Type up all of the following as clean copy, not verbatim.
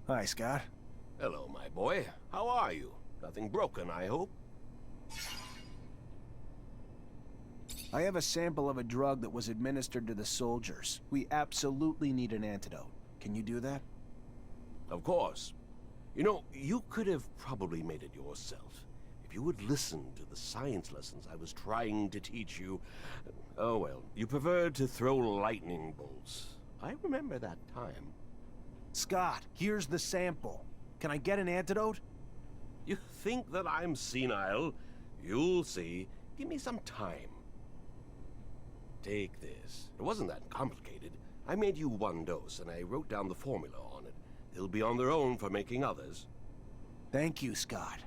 Hi, Scott. Hello, my boy. How are you? Nothing broken, I hope? I have a sample of a drug that was administered to the soldiers. We absolutely need an antidote. Can you do that? Of course. You know, you could have probably made it yourself. If you would listen to the science lessons I was trying to teach you. Oh well, you preferred to throw lightning bolts. I remember that time. Scott, here's the sample. Can I get an antidote? You think that I'm senile? You'll see. Give me some time. Take this. It wasn't that complicated. I made you one dose, and I wrote down the formula on it. They'll be on their own for making others. Thank you, Scott.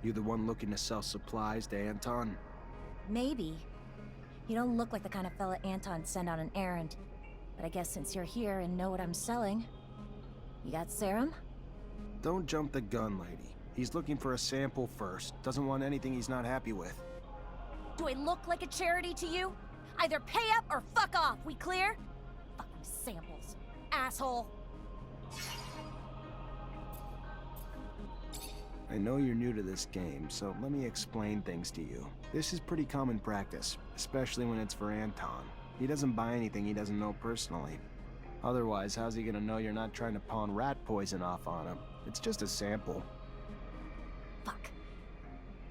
You the one looking to sell supplies to Anton? Maybe. You don't look like the kind of fella Anton'd send on an errand. But I guess since you're here and know what I'm selling... You got serum? Don't jump the gun, lady. He's looking for a sample first. Doesn't want anything he's not happy with. Do I look like a charity to you? Either pay up or fuck off, we clear? Fucking samples, asshole. I know you're new to this game, so let me explain things to you. This is pretty common practice, especially when it's for Anton. He doesn't buy anything he doesn't know personally. Otherwise, how's he gonna know you're not trying to pawn rat poison off on him? It's just a sample. Fuck.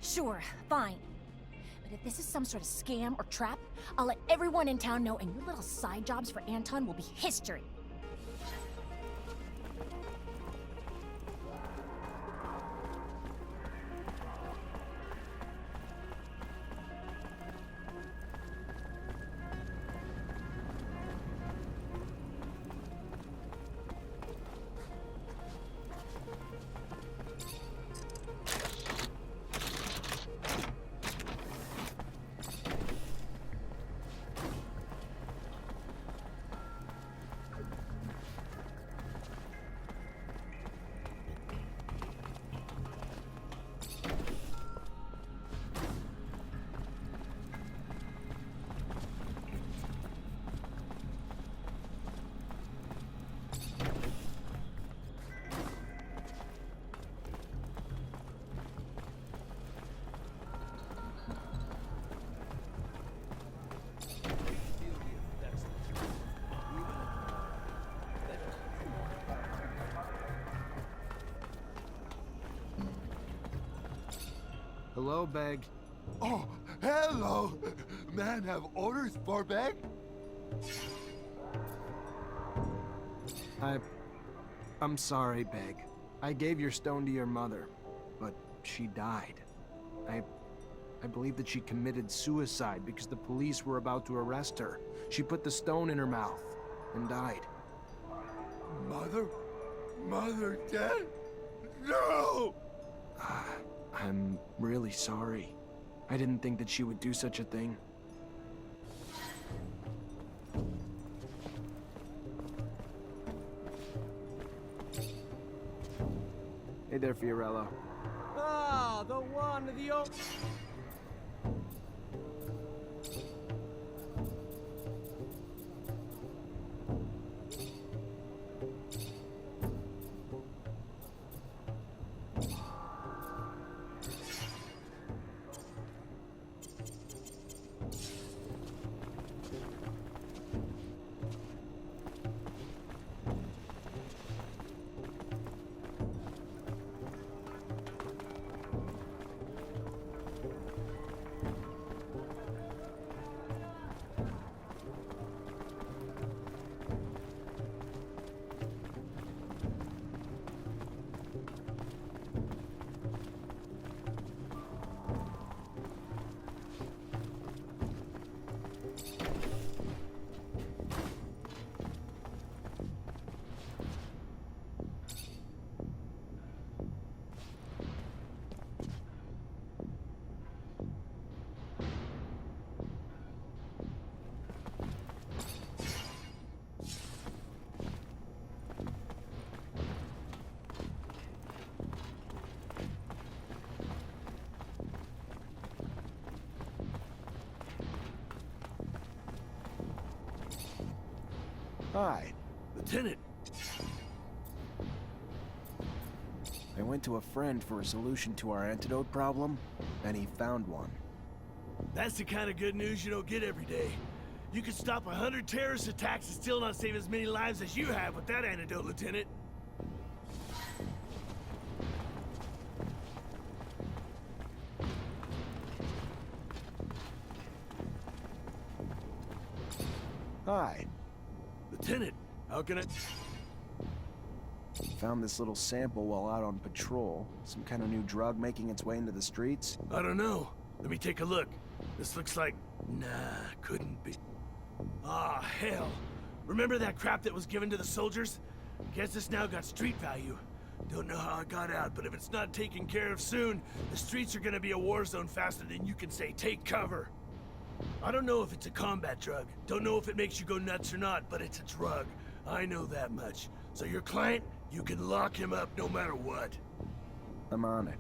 Sure, fine. But if this is some sort of scam or trap, I'll let everyone in town know and your little side jobs for Anton will be history. Hello, Beg. Oh, hello! Man, have orders for Beg? I'm sorry, Beg. I gave your stone to your mother, but she died. I believe that she committed suicide because the police were about to arrest her. She put the stone in her mouth and died. Mother dead? No! I'm really sorry. I didn't think that she would do such a thing. Hey there, Fiorello. Ah, the one, the old... Hi. Lieutenant! I went to a friend for a solution to our antidote problem, and he found one. That's the kind of good news you don't get every day. You could stop 100 terrorist attacks and still not save as many lives as you have with that antidote, Lieutenant. Hi. Lieutenant, how can I... Found this little sample while out on patrol. Some kind of new drug making its way into the streets. I don't know. Let me take a look. This looks like... Nah, couldn't be. Ah, hell. Remember that crap that was given to the soldiers? Guess it's now got street value. Don't know how it got out, but if it's not taken care of soon, the streets are gonna be a war zone faster than you can say, take cover. I don't know if it's a combat drug. Don't know if it makes you go nuts or not, but it's a drug. I know that much. So your client, you can lock him up no matter what. I'm on it.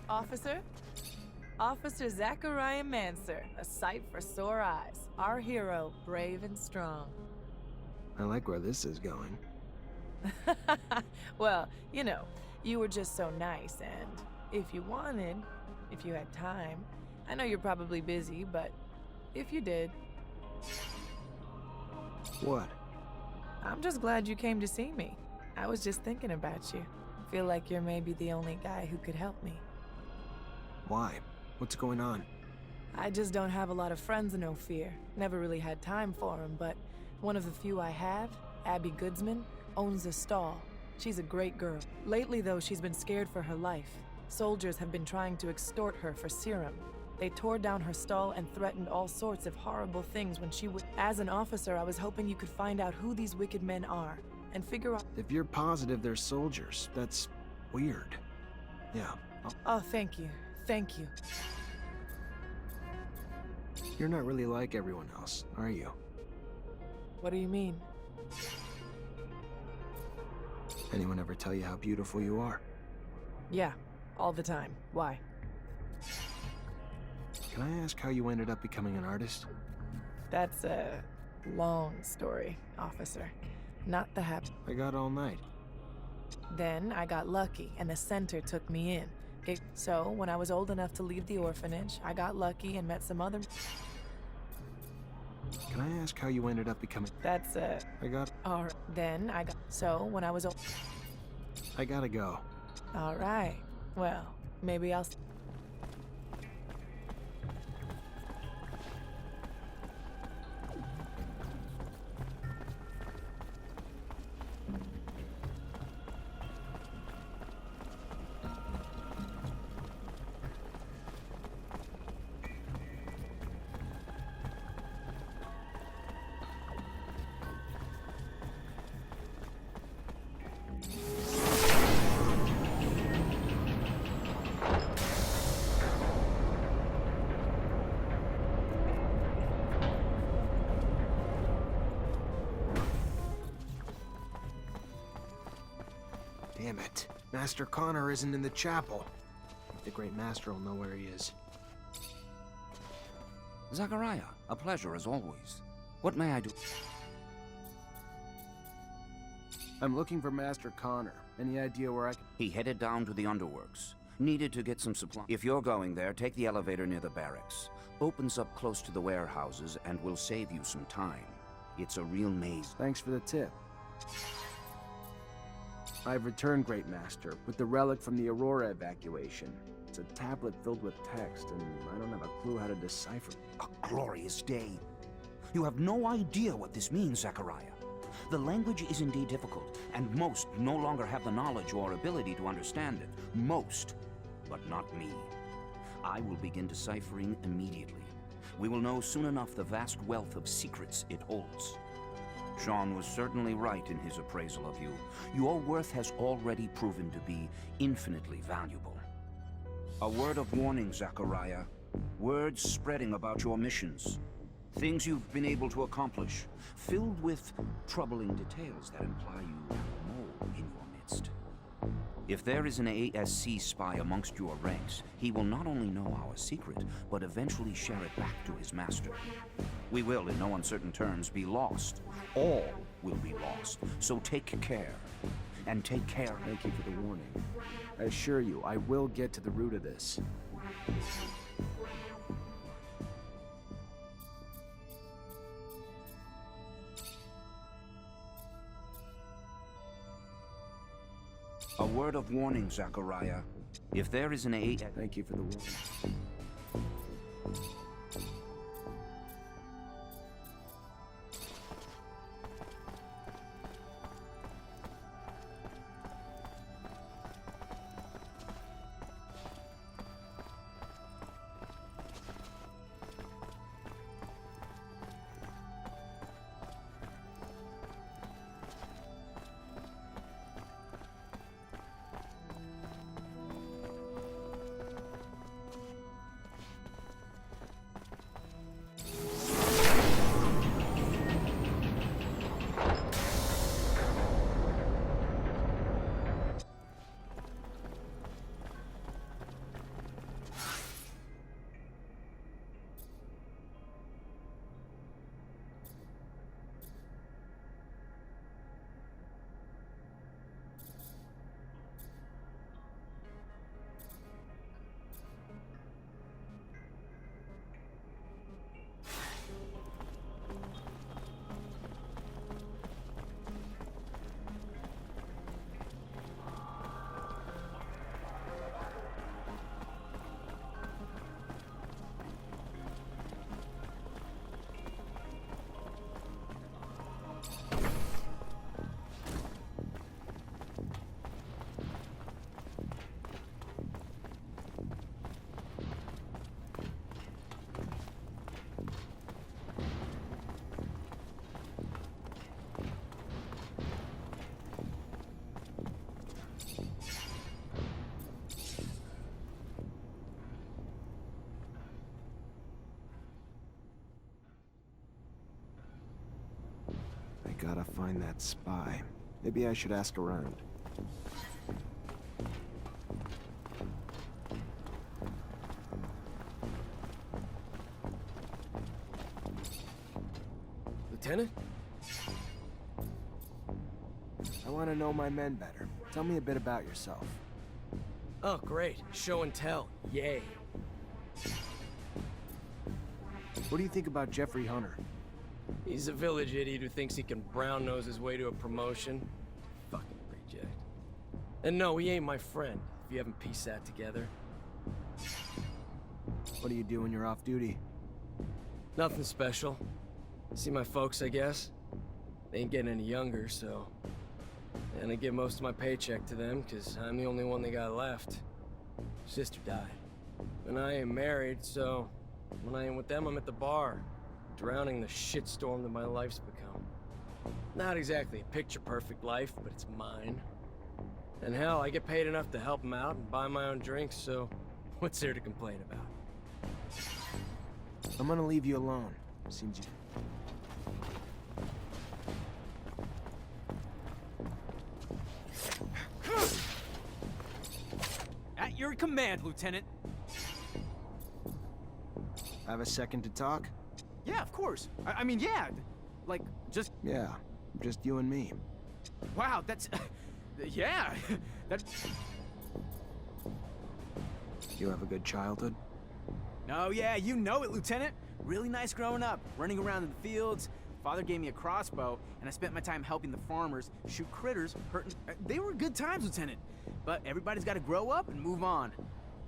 Officer? Officer Zachariah Mancer, a sight for sore eyes. Our hero, brave and strong. I like where this is going. Well, you know, you were just so nice, and if you wanted, if you had time, I know you're probably busy, but if you did... What? I'm just glad you came to see me. I was just thinking about you. Feel like you're maybe the only guy who could help me. Why? What's going on? I just don't have a lot of friends in Ophir. Never really had time for them, but One of the few I have, Abby Goodsman, owns a stall. She's a great girl. Lately, though, she's been scared for her life. Soldiers have been trying to extort her for serum. They tore down her stall and threatened all sorts of horrible things when she would. As an officer, I was hoping you could find out who these wicked men are and figure out. If you're positive they're soldiers, that's weird. Yeah. Oh, thank you. Thank you. You're not really like everyone else, are you? What do you mean? Anyone ever tell you how beautiful you are? Yeah, all the time. Why? Can I ask how you ended up becoming an artist? That's a long story, officer. Not the happy. I got all night. Then I got lucky, and the center took me in. So, when I was old enough to leave the orphanage, I got lucky and met some other. Can I ask how you ended up becoming... That's I got... Alright. Then I got. So, when I was old. I gotta go. Alright. Well, maybe I'll. Damn it. Master Connor isn't in the chapel. The Great Master will know where he is. Zachariah, a pleasure as always. What may I do? I'm looking for Master Connor. Any idea where I can... He headed down to the underworks. Needed to get some supplies. If you're going there, take the elevator near the barracks. Opens up close to the warehouses and will save you some time. It's a real maze. Thanks for the tip. I've returned, Great Master, with the relic from the Aurora evacuation. It's a tablet filled with text, and I don't have a clue how to decipher it. A glorious day. You have no idea what this means, Zachariah. The language is indeed difficult, and most no longer have the knowledge or ability to understand it. Most, but not me. I will begin deciphering immediately. We will know soon enough the vast wealth of secrets it holds. Sean was certainly right in his appraisal of you. Your worth has already proven to be infinitely valuable. A word of warning, Zachariah. Words spreading about your missions. Things you've been able to accomplish, filled with troubling details that imply you have a mole in your midst. If there is an ASC spy amongst your ranks, he will not only know our secret, but eventually share it back to his master. We will, in no uncertain terms, be lost. All will be lost. So take care. And take care. Thank you for the warning. I assure you, I will get to the root of this. A word of warning, Zachariah. If there is an Thank you for the warning. Gotta find that spy. Maybe I should ask around. Lieutenant? I want to know my men better. Tell me a bit about yourself. Oh, great. Show and tell. Yay. What do you think about Jeffrey Hunter? He's a village idiot who thinks he can brown nose his way to a promotion. Fucking reject. And no, he ain't my friend, if you haven't pieced that together. What do you do when you're off duty? Nothing special. See my folks, I guess. They ain't getting any younger, so... And I give most of my paycheck to them, because I'm the only one they got left. Sister died. And I ain't married, so... When I ain't with them, I'm at the bar, drowning the shitstorm that my life's become. Not exactly a picture-perfect life, but it's mine. And hell, I get paid enough to help them out and buy my own drinks, so what's there to complain about? I'm gonna leave you alone. Seems you... At your command, Lieutenant. Have a second to talk? Yeah, of course. I mean, yeah. Like, just... Yeah, just you and me. Wow, that's... yeah. That... You have a good childhood? Oh, yeah, you know it, Lieutenant. Really nice growing up, running around in the fields. Father gave me a crossbow, and I spent my time helping the farmers shoot critters, hurting... They were good times, Lieutenant. But everybody's got to grow up and move on.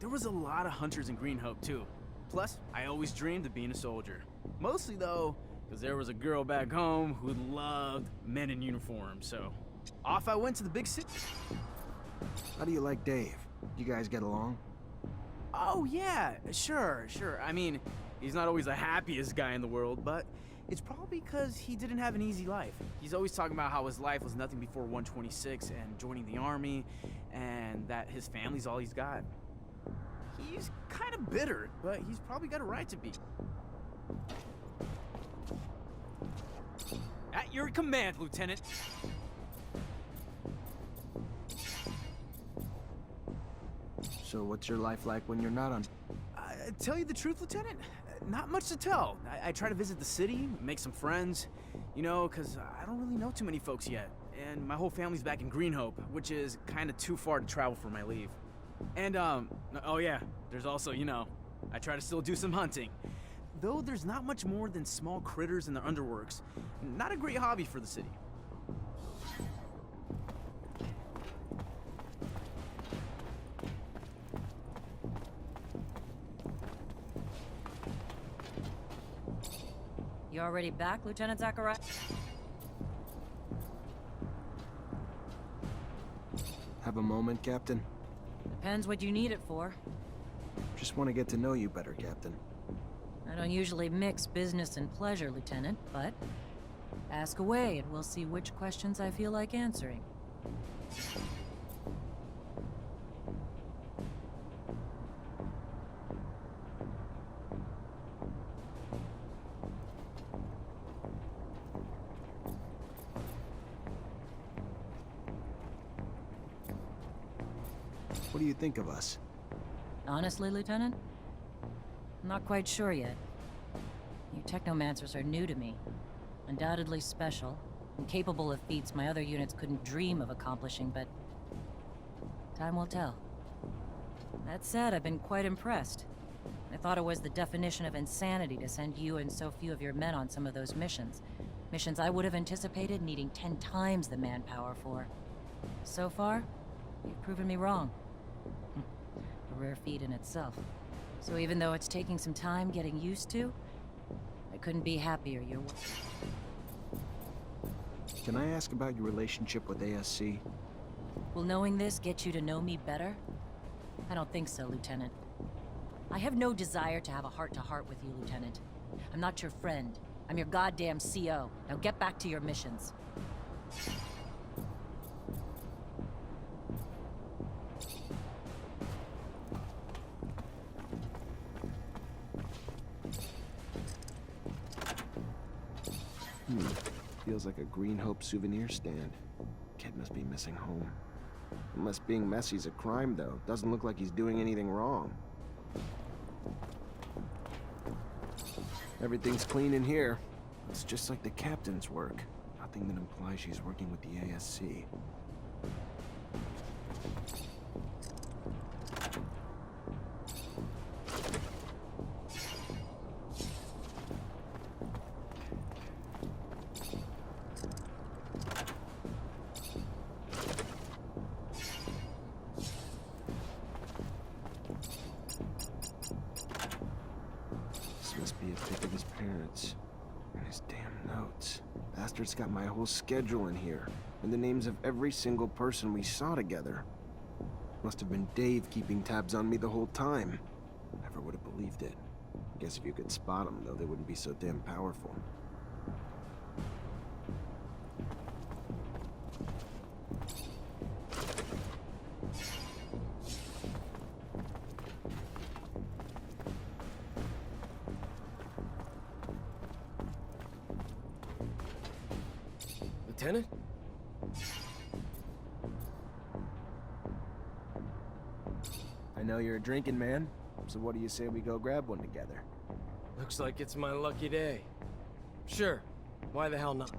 There was a lot of hunters in Green Hope, too. Plus, I always dreamed of being a soldier. Mostly, though, because there was a girl back home who loved men in uniform, so... Off I went to the big city. How do you like Dave? You guys get along? Oh, yeah, sure. I mean, he's not always the happiest guy in the world, but it's probably because he didn't have an easy life. He's always talking about how his life was nothing before 126 and joining the army, and that his family's all he's got. He's kind of bitter, but he's probably got a right to be. At your command, Lieutenant. So what's your life like when you're not on... Tell you the truth, Lieutenant, not much to tell. I try to visit the city, make some friends, you know, because I don't really know too many folks yet. And my whole family's back in Green Hope, which is kind of too far to travel for my leave. And, oh yeah, there's also, you know, I try to still do some hunting. Though there's not much more than small critters in the underworks. Not a great hobby for the city. You already back, Lieutenant Zachariah? Have a moment, Captain? Depends what you need it for. Just want to get to know you better, Captain. I don't usually mix business and pleasure, Lieutenant, but ask away and we'll see which questions I feel like answering. What do you think of us? Honestly, Lieutenant? I'm not quite sure yet. You Technomancers are new to me. Undoubtedly special, and capable of feats my other units couldn't dream of accomplishing, but... time will tell. That said, I've been quite impressed. I thought it was the definition of insanity to send you and so few of your men on some of those missions. Missions I would have anticipated needing 10 times the manpower for. So far, you've proven me wrong. A rare feat in itself. So even though it's taking some time getting used to, I couldn't be happier you're... Can I ask about your relationship with ASC? Will knowing this get you to know me better? I don't think so, Lieutenant. I have no desire to have a heart-to-heart with you, Lieutenant. I'm not your friend. I'm your goddamn CO. Now get back to your missions. feels like a Green Hope souvenir stand. Kid must be missing home. Unless being messy's a crime, though. Doesn't look like he's doing anything wrong. Everything's clean in here. It's just like the captain's work. Nothing that implies she's working with the ASC. Must be a pic of his parents. And his damn notes. Bastard's got my whole schedule in here. And the names of every single person we saw together. Must have been Dave keeping tabs on me the whole time. Never would have believed it. Guess if you could spot them, though, they wouldn't be so damn powerful. Lieutenant? I know you're a drinking man, so what do you say we go grab one together? Looks like it's my lucky day. Sure, why the hell not?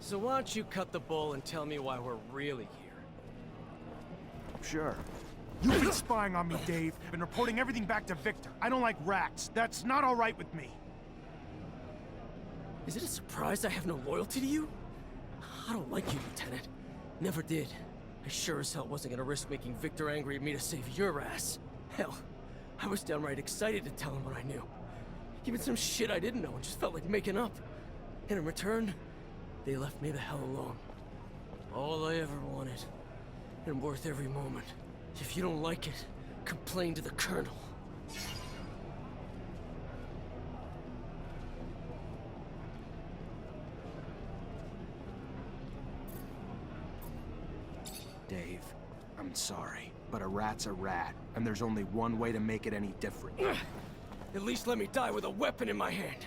So why don't you cut the bull and tell me why we're really here? Sure. You've been spying on me, Dave. Been reporting everything back to Victor. I don't like rats. That's not all right with me. Is it a surprise I have no loyalty to you? I don't like you, Lieutenant. Never did. I sure as hell wasn't gonna risk making Victor angry at me to save your ass. Hell, I was downright excited to tell him what I knew. Even some shit I didn't know and just felt like making up. And in return, they left me the hell alone. All I ever wanted, and worth every moment. If you don't like it, complain to the Colonel. Dave, I'm sorry, but a rat's a rat, and there's only one way to make it any different. At least let me die with a weapon in my hand.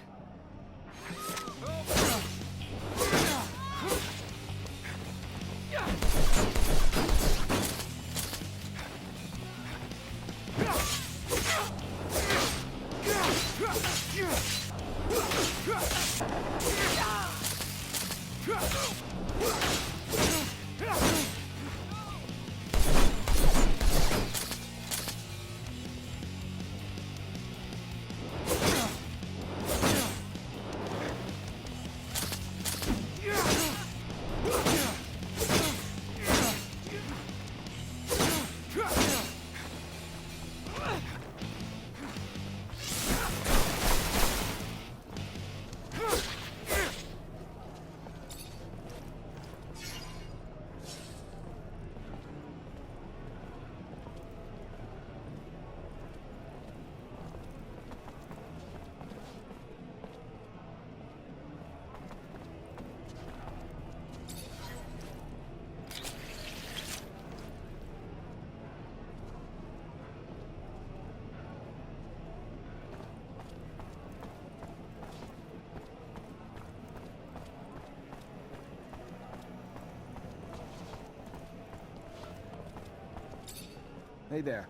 Hey there.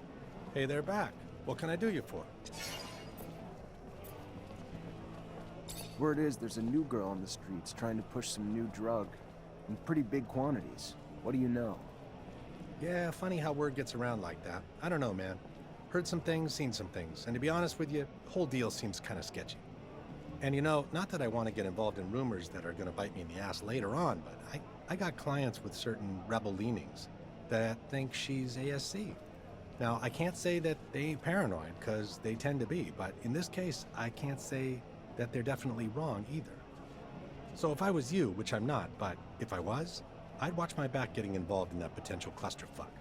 Hey there back. What can I do you for? Word is there's a new girl on the streets trying to push some new drug in pretty big quantities. What do you know? Yeah, funny how word gets around like that. I don't know, man. Heard some things, seen some things, and to be honest with you, the whole deal seems kind of sketchy. And you know, not that I want to get involved in rumors that are going to bite me in the ass later on, but I got clients with certain rebel leanings that think she's ASC. Now, I can't say that they ain't paranoid, because they tend to be, but in this case, I can't say that they're definitely wrong either. So if I was you, which I'm not, but if I was, I'd watch my back getting involved in that potential clusterfuck.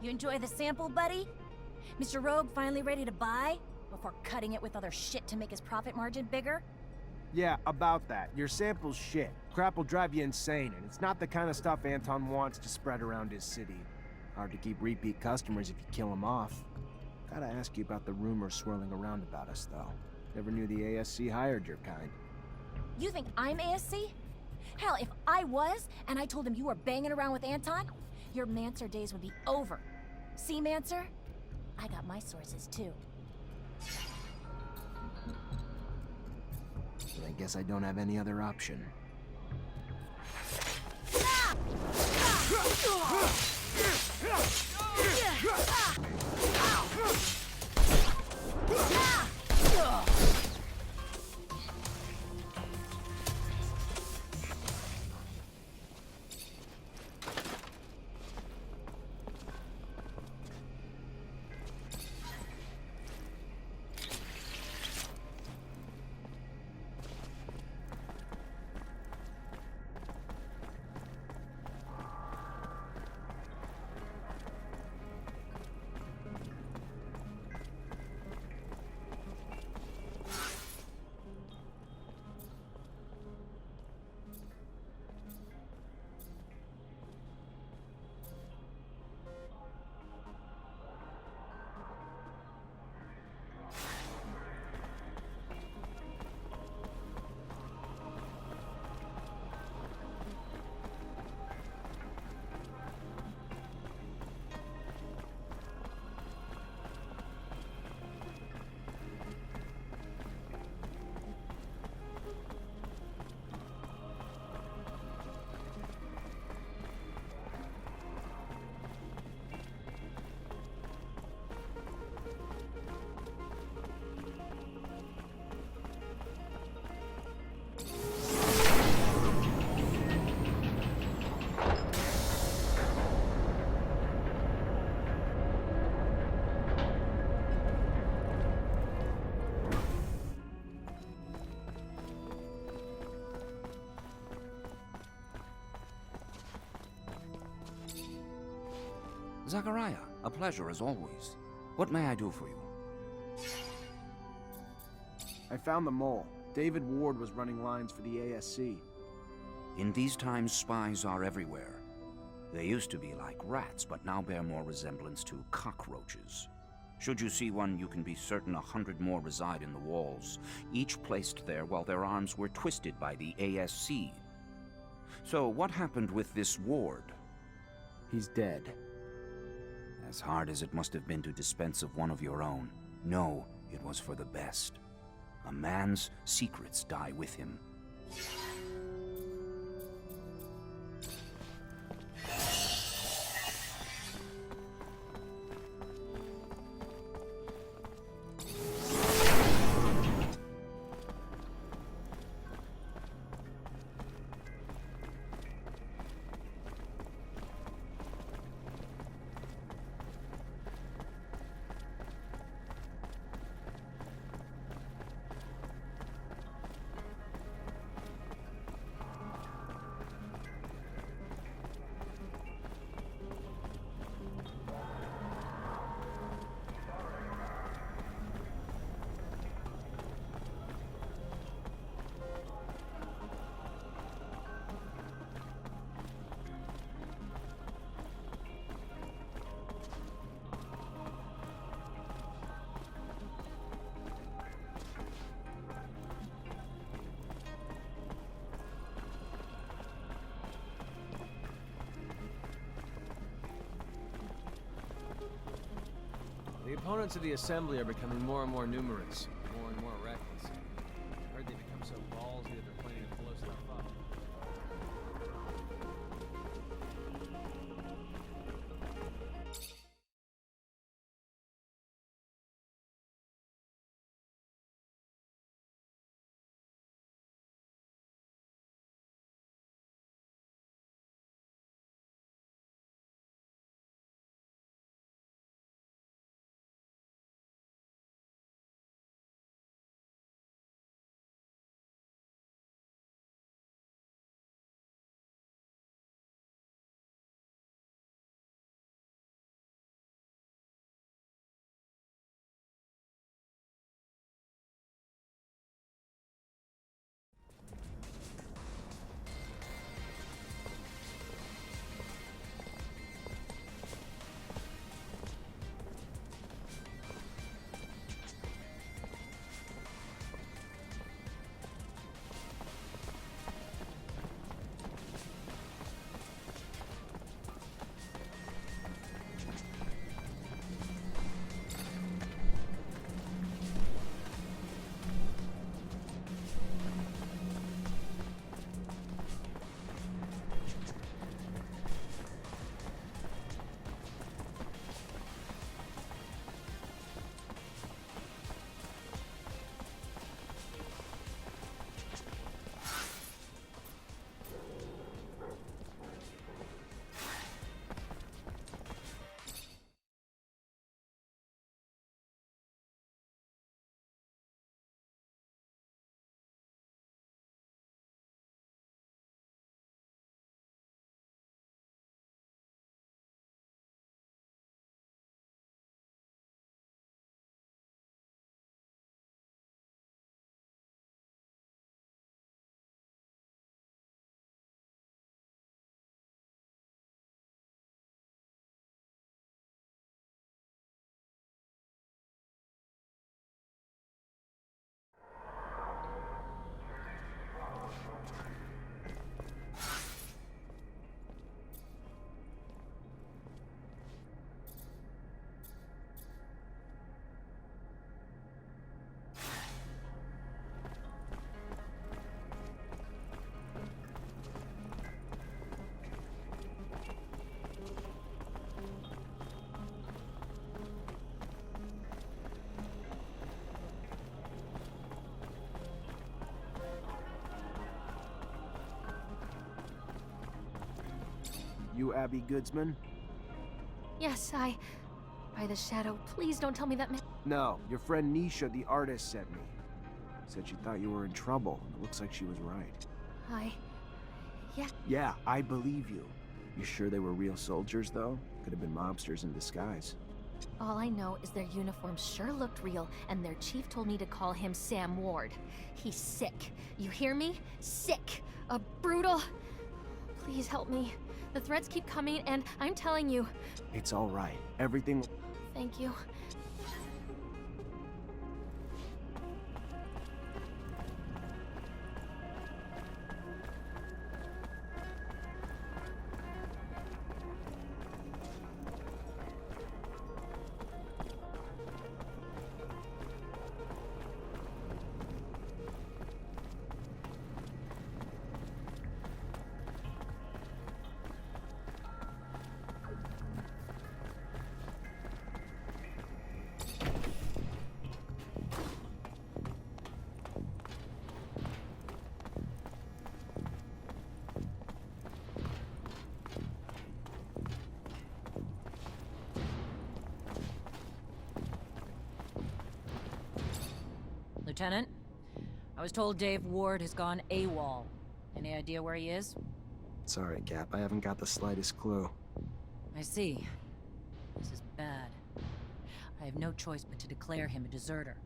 You enjoy the sample, buddy? Mr. Rogue finally ready to buy? Before cutting it with other shit to make his profit margin bigger? Yeah, about that. Your sample's shit. Crap will drive you insane, and it's not the kind of stuff Anton wants to spread around his city. Hard to keep repeat customers if you kill them off. Gotta ask you about the rumors swirling around about us, though. Never knew the ASC hired your kind. You think I'm ASC? Hell, if I was, and I told him you were banging around with Anton, your Mancer days would be over. See, Mancer? I got my sources, too. But I guess I don't have any other option. Zachariah, a pleasure as always. What may I do for you? I found the mole. David Ward was running lines for the ASC. In these times, spies are everywhere. They used to be like rats, but now bear more resemblance to cockroaches. Should you see one, you can be certain 100 more reside in the walls, each placed there while their arms were twisted by the ASC. So what happened with this Ward? He's dead. As hard as it must have been to dispense of one of your own, know it was for the best. A man's secrets die with him. The opponents of the Assembly are becoming more and more numerous, more and more reckless. I heard they become so ballsy that they're planning to blow stuff up. You Abby Goodsman? Yes, By the shadow, please don't tell me that No, your friend Nisha, the artist, sent me. Said she thought you were in trouble. It looks like she was right. Yeah. Yeah, I believe you. You sure they were real soldiers, though? Could have been mobsters in disguise. All I know is their uniforms sure looked real, and their chief told me to call him Sam Ward. He's sick. You hear me? Sick. A brutal... Please help me. The threats keep coming, and I'm telling you... It's all right. Everything... Thank you. Lieutenant, I was told Dave Ward has gone AWOL. Any idea where he is? Sorry, Cap. I haven't got the slightest clue. I see. This is bad. I have no choice but to declare him a deserter.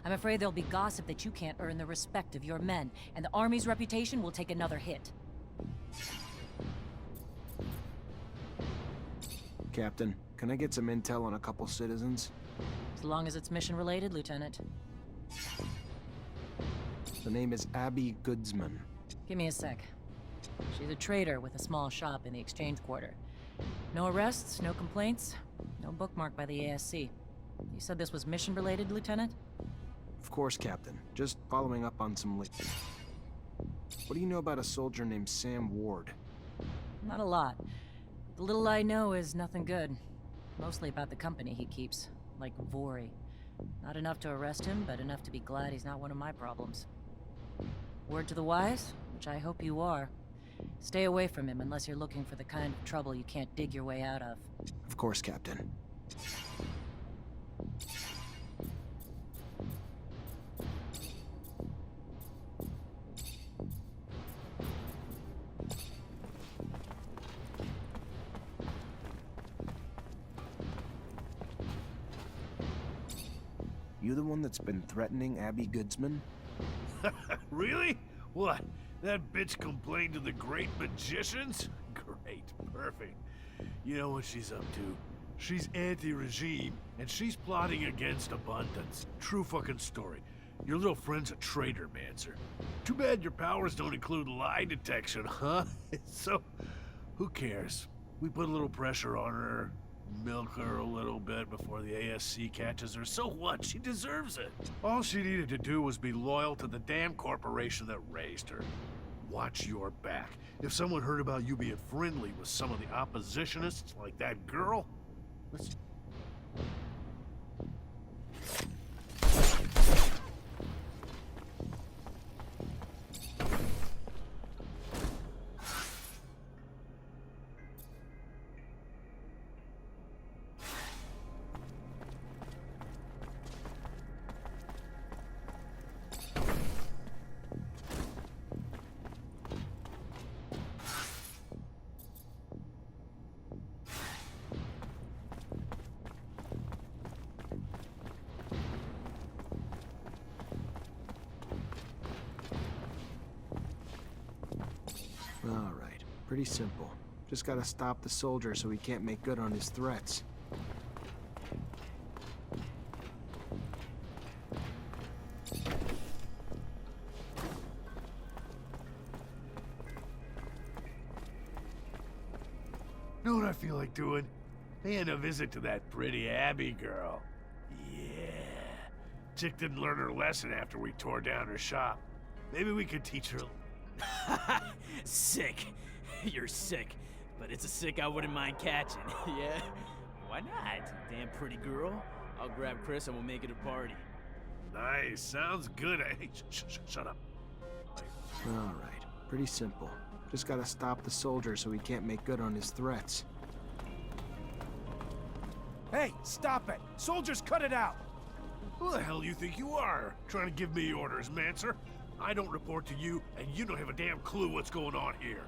I'm afraid there'll be gossip that you can't earn the respect of your men, and the Army's reputation will take another hit. Captain, can I get some intel on a couple citizens? As long as it's mission-related, Lieutenant. The name is Abby Goodsman. Give me a sec. She's a trader with a small shop in the Exchange Quarter. No arrests, no complaints, no bookmark by the ASC. You said this was mission-related, Lieutenant? Of course, Captain. Just following up on some What do you know about a soldier named Sam Ward? Not a lot. The little I know is nothing good. Mostly about the company he keeps, like Vori. Not enough to arrest him, but enough to be glad he's not one of my problems. Word to the wise, which I hope you are. Stay away from him unless you're looking for the kind of trouble you can't dig your way out of. Of course, Captain. You the one that's been threatening Abby Goodsman? Really? What? That bitch complained to the great magicians? Great, perfect. You know what she's up to? She's anti-regime, and she's plotting against abundance. True fucking story. Your little friend's a traitor, Mancer. Too bad your powers don't include lie detection, huh? So, who cares? We put a little pressure on her, milk her a little bit before the ASC catches her. So what? She deserves it. All she needed to do was be loyal to the damn corporation that raised her. Watch your back. If someone heard about you being friendly with some of the oppositionists, like that girl, let's... Alright, pretty simple. Just gotta stop the soldier so he can't make good on his threats. Know what I feel like doing? Paying a visit to that pretty Abby girl. Yeah. Chick didn't learn her lesson after we tore down her shop. Maybe we could teach her... Sick. You're sick. But it's a sick I wouldn't mind catching. Yeah? Why not? Damn pretty girl. I'll grab Chris and we'll make it a party. Nice. Sounds good. Hey, shut up. Alright, pretty simple. Just gotta stop the soldier so he can't make good on his threats. Hey, stop it! Soldiers, cut it out! Who the hell you think you are, trying to give me orders, Mancer? I don't report to you, and you don't have a damn clue what's going on here.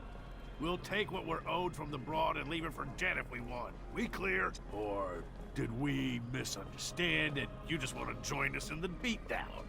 We'll take what we're owed from the Broad and leave it for dead if we want. We clear? Or did we misunderstand and you just want to join us in the beatdown?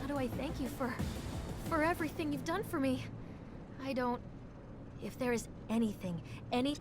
How do I thank you for everything you've done for me? I don't... If there is anything, any...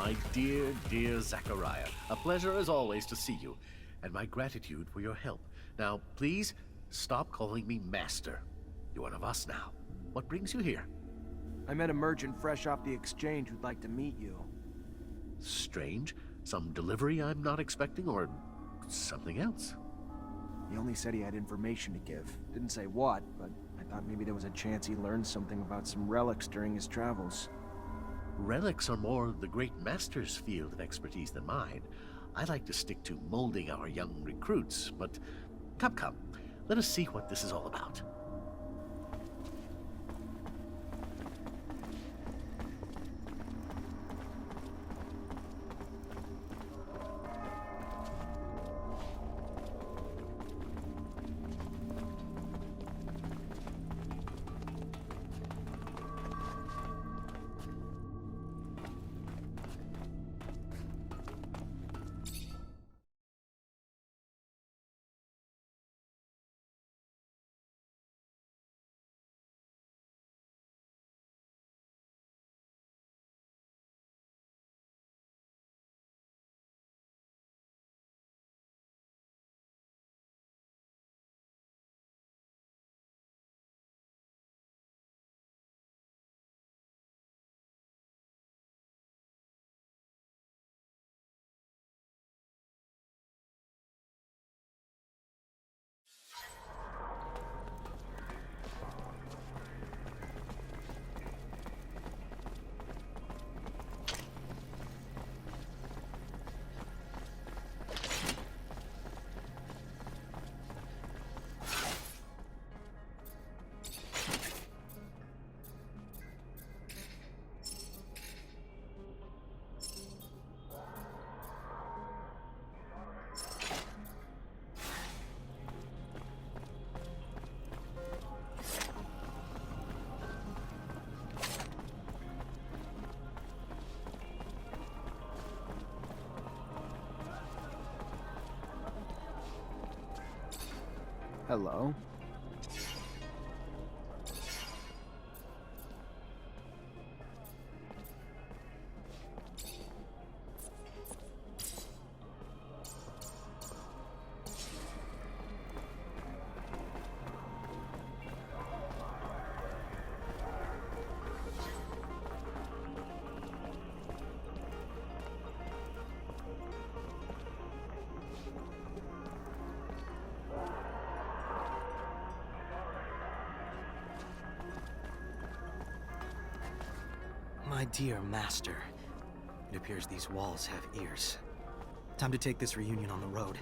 My dear, dear Zachariah, a pleasure as always to see you, and my gratitude for your help. Now, please, stop calling me Master. You're one of us now. What brings you here? I met a merchant fresh off the exchange who'd like to meet you. Strange. Some delivery I'm not expecting, or something else? He only said he had information to give. Didn't say what, but I thought maybe there was a chance he learned something about some relics during his travels. Relics are more the great master's field of expertise than mine. I like to stick to molding our young recruits, but come, let us see what this is all about. Hello. My dear master, it appears these walls have ears. Time to take this reunion on the road.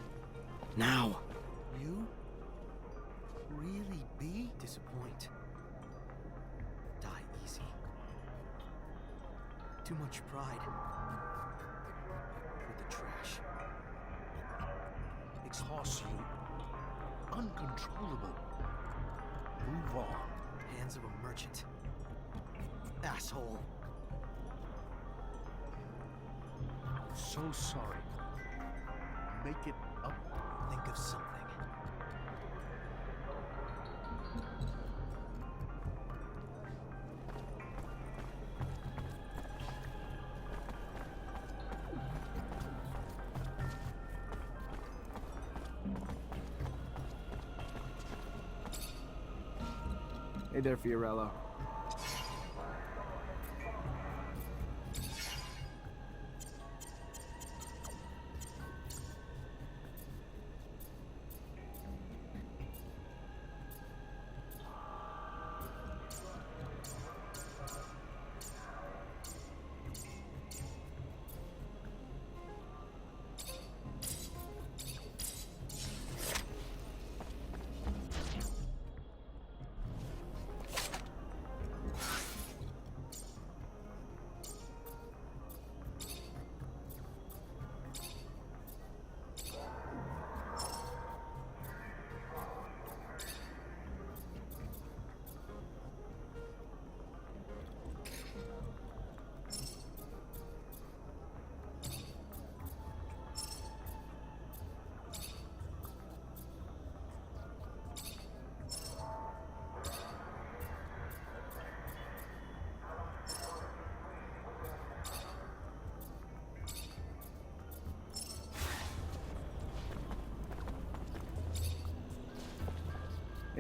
Now! You? Really be? Disappoint. Die easy. Too much pride. With the trash. Exhaust you. Uncontrollable. Move on. Hands of a merchant. Asshole. So sorry. Make it up. Think of something. Hey there, Fiorello.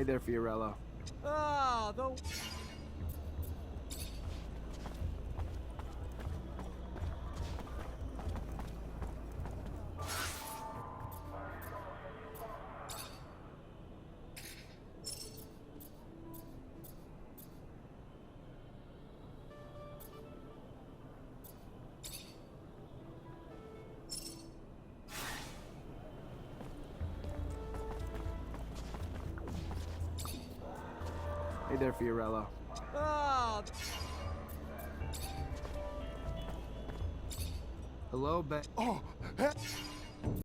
Hey there, Fiorello. Ah, the... Hey there, Fiorello. Ah, Hello, Oh,